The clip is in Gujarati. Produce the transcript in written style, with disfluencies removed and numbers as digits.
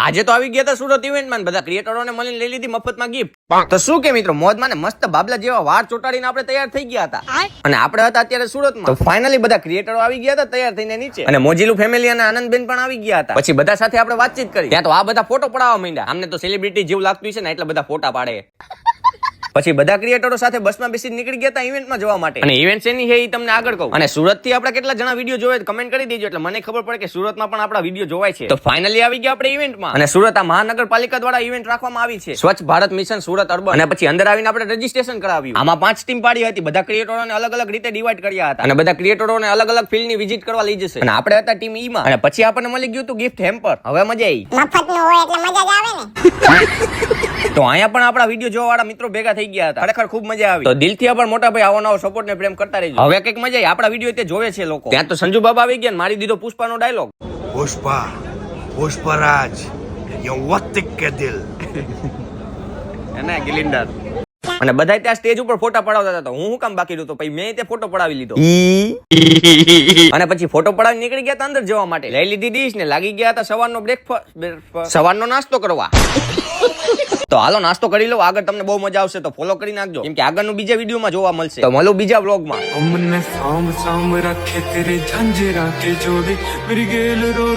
આજે તો આવી ગયા હતા સુરત ઇવેન્ટ માં બધા ક્રિએટરોને મળીને લઈ લીધી મફતમાં ગિફ્ટ. તો શું કે મિત્રો મોજમાં ને મસ્ત બાબલા જેવા વાળ ચોટાડીને આપણે તૈયાર થઈ ગયા હતા અને આપણે હતા અત્યારે સુરતમાં. તો ફાઇનલી બધા ક્રિએટરો આવી ગયા હતા તૈયાર થઈને નીચે અને મોજીલું ફેમિલી અને આનંદબેન પણ આવી ગયા હતા. પછી બધા સાથે આપણે વાતચીત કરી. ત્યાં તો આ બધા ફોટો પડાવવા માંડ્યા. આમને તો સેલિબ્રિટી જેવું લાગતું છે ને એટલે બધા ફોટા પાડે. પછી બધા ક્રિએટરો સાથે બસમાં બેસીને નીકળી ગયા હતા ઇવેન્ટમાં જવા માટે. અને ઇવેન્ટ એની છે એ તમને આગળ કહું. અને સુરત થી આપણે કેટલા જણા વિડીયો જોવે કમેન્ટ કરી દેજો એટલે મને ખબર પડે કે સુરતમાં પણ આપણા વિડીયો જોવાય છે. તો ફાઇનલી આવી ગયા આપણે ઇવેન્ટમાં. અને સુરત આ મહાનગરપાલિકા દ્વારા ઇવેન્ટ રાખવામાં આવી છે સ્વચ્છ ભારત મિશન સુરત અર્બન. અને પછી અંદર આવીને આપણે રજીસ્ટ્રેશન કરાવ્યું. આમાં 5 ટીમ પાડી હતી. બધા ક્રિએટરોને અલગ અલગ રીતે ડિવાઈડ કર્યા હતા અને બધા ક્રિએટરોને અલગ અલગ ફિલ્ડની વિઝિટ કરવા લઈ જશે. અને આપણે હતા ટીમ ઈ માં. અને પછી આપણને મળી ગયું હતું ગિફ્ટ હેમ્પર. હવે મજા આવી. મફતનું હોય એટલે મજા જ આવે ને. તો અહીંયા પણ આપણા વિડીયો જોવા વાળા મિત્રો ભેગા થઈ ગયા હતા. ખરેખર ખૂબ મજા આવી. તો દિલથી પણ મોટા ભાઈ આવો નવો સપોર્ટ ને પ્રેમ કરતા રહેજો. હવે કઈક મજા આવી. આપણા વિડીયો તે જોવે છે લોકો. ત્યાં તો સંજુ બાબા આવી ગયા મારી દીધો પુષ્પાનો ડાયલોગ. पुष्पा पुष्पराज ये वक्त के दिल એને ગિલિન્ડર. અને બધા ત્યાં સ્ટેજ ઉપર ફોટા પડાવતા હતા. તો હું કામ બાકી રહ્યો? પછી મેં તે ફોટો પડાવી લીધો. અને પછી ફોટો પડાવી નીકળી ગયા હતા અંદર જવા માટે. લઈ લીધી ડીશ ને લાગી ગયા હતા સવારનો બ્રેકફાસ્ટ સવારનો નાસ્તો કરવા. તો હાલો નાસ્તો કરી લો. આગળ તમને બહુ મજા આવશે તો ફોલો કરી નાખજો કેમ કે આગળનું બીજા વિડીયોમાં જોવા મળશે. તો મળો બીજા વ્લોગમાં. हमने साम साम रखे तेरे झंझरा के जोड़े मेरी गेल रो